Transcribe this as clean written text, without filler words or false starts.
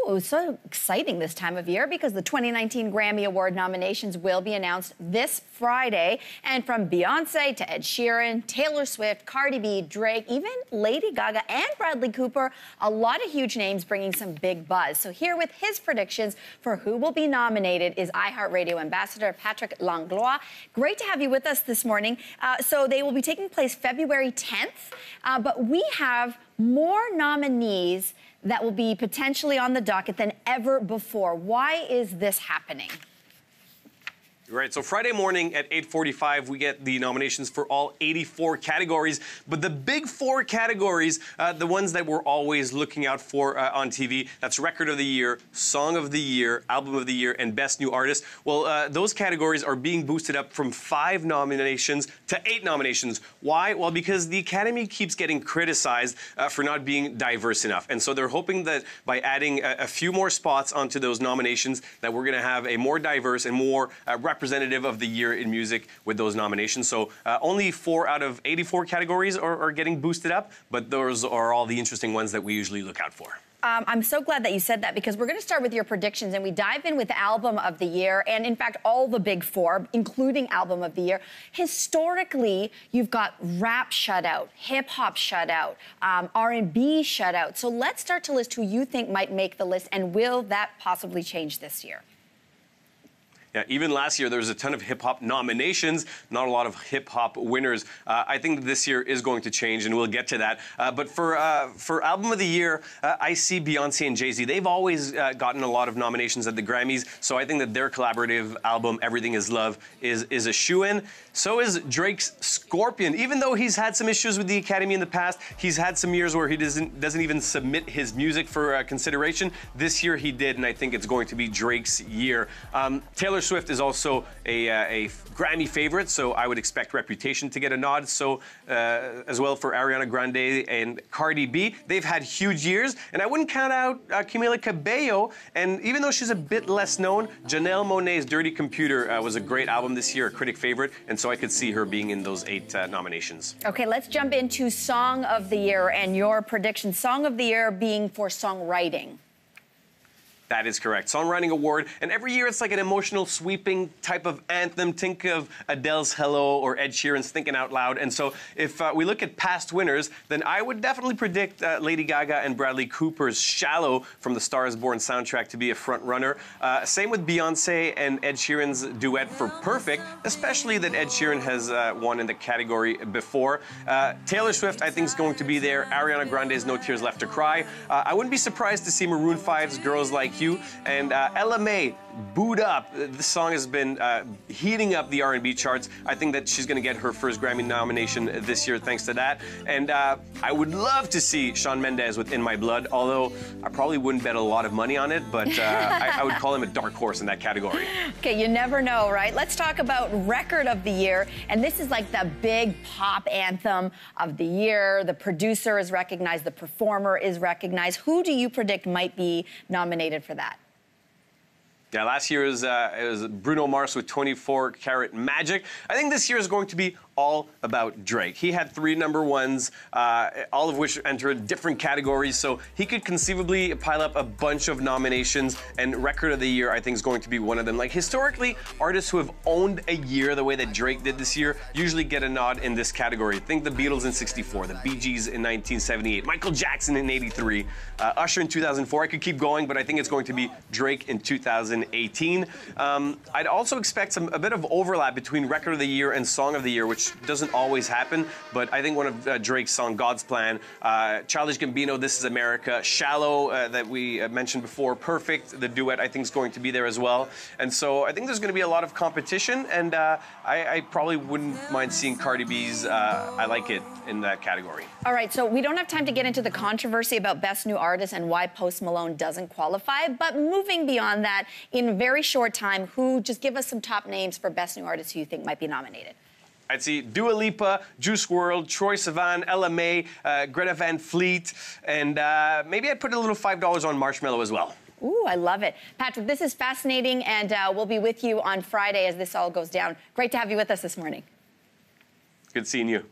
Ooh, so exciting this time of year because the 2019 Grammy Award nominations will be announced this Friday. And from Beyonce to Ed Sheeran, Taylor Swift, Cardi B, Drake, even Lady Gaga and Bradley Cooper, a lot of huge names bringing some big buzz. So here with his predictions for who will be nominated is iHeartRadio Ambassador Patrick Langlois. Great to have you with us this morning. So they will be taking place February 10th, but we have more nominees that will be potentially on the docket than ever before. Why is this happening? Right, so Friday morning at 8:45, we get the nominations for all 84 categories. But the big four categories, the ones that we're always looking out for on TV, that's Record of the Year, Song of the Year, Album of the Year, and Best New Artist. Well, those categories are being boosted up from 5 nominations to 8 nominations. Why? Well, because the Academy keeps getting criticized for not being diverse enough. And so they're hoping that by adding a few more spots onto those nominations, that we're going to have a more diverse and more representative of the year in music with those nominations. So only 4 out of 84 categories are getting boosted up, but those are all the interesting ones that we usually look out for. I'm so glad that you said that because we're going to start with your predictions and we dive in with Album of the Year and, in fact, all the big 4, including Album of the Year. Historically, you've got rap shut out, hip-hop shut out, R&B shut out. So let's start to list who you think might make the list, and will that possibly change this year? Yeah, even last year, there was a ton of hip-hop nominations, not a lot of hip-hop winners. I think that this year is going to change, and we'll get to that. But for Album of the Year, I see Beyonce and Jay-Z. They've always gotten a lot of nominations at the Grammys, so I think that their collaborative album, Everything Is Love, is a shoo-in. So is Drake's Scorpion. Even though he's had some issues with the Academy in the past, he's had some years where he doesn't even submit his music for consideration. This year he did, and I think it's going to be Drake's year. Taylor Swift is also a Grammy favorite, so I would expect Reputation to get a nod. So as well for Ariana Grande and Cardi B. They've had huge years, and I wouldn't count out Camila Cabello. And even though she's a bit less known, Janelle Monáe's Dirty Computer was a great album this year, a critic favorite, and so I could see her being in those 8 nominations. Okay, let's jump into Song of the Year and your prediction. Song of the Year being for songwriting. That is correct. Songwriting Award. And every year it's like an emotional, sweeping type of anthem. Think of Adele's Hello or Ed Sheeran's Thinking Out Loud. And so if we look at past winners, then I would definitely predict Lady Gaga and Bradley Cooper's Shallow from the Star is Born soundtrack to be a front runner. Same with Beyonce and Ed Sheeran's duet for Perfect, especially that Ed Sheeran has won in the category before. Taylor Swift, I think, is going to be there. Ariana Grande's No Tears Left to Cry. I wouldn't be surprised to see Maroon 5's Girls Like You. And Ella Mai, Boo'd Up. This song has been heating up the R&B charts. I think that she's going to get her first Grammy nomination this year thanks to that. And I would love to see Shawn Mendes with In My Blood, although I probably wouldn't bet a lot of money on it, but I would call him a dark horse in that category. Okay, you never know, right? Let's talk about Record of the Year. And this is like the big pop anthem of the year. The producer is recognized. The performer is recognized. Who do you predict might be nominated for that? Yeah, last year it was Bruno Mars with 24 Karat Magic. I think this year is going to be all about Drake. He had 3 number ones, all of which entered different categories, so he could conceivably pile up a bunch of nominations, and Record of the Year, I think, is going to be one of them. Like, historically, artists who have owned a year the way that Drake did this year usually get a nod in this category. Think the Beatles in '64, the Bee Gees in 1978, Michael Jackson in '83, Usher in 2004. I could keep going, but I think it's going to be Drake in 2018. I'd also expect a bit of overlap between Record of the Year and Song of the Year, which doesn't always happen, but I think one of Drake's song, God's Plan, Childish Gambino, This Is America, Shallow, that we mentioned before, Perfect, the duet, I think is going to be there as well. And so I think there's going to be a lot of competition, and I probably wouldn't mind seeing Cardi B's I Like It in that category. All right, so we don't have time to get into the controversy about Best New Artist and why Post Malone doesn't qualify, but moving beyond that, in a very short time, just give us some top names for Best New Artist who you think might be nominated. I'd see Dua Lipa, Juice WRLD, Troye Sivan, Ella Mai, Greta Van Fleet, and maybe I'd put a little $5 on Marshmello as well. Ooh, I love it. Patrick, this is fascinating, and we'll be with you on Friday as this all goes down. Great to have you with us this morning. Good seeing you.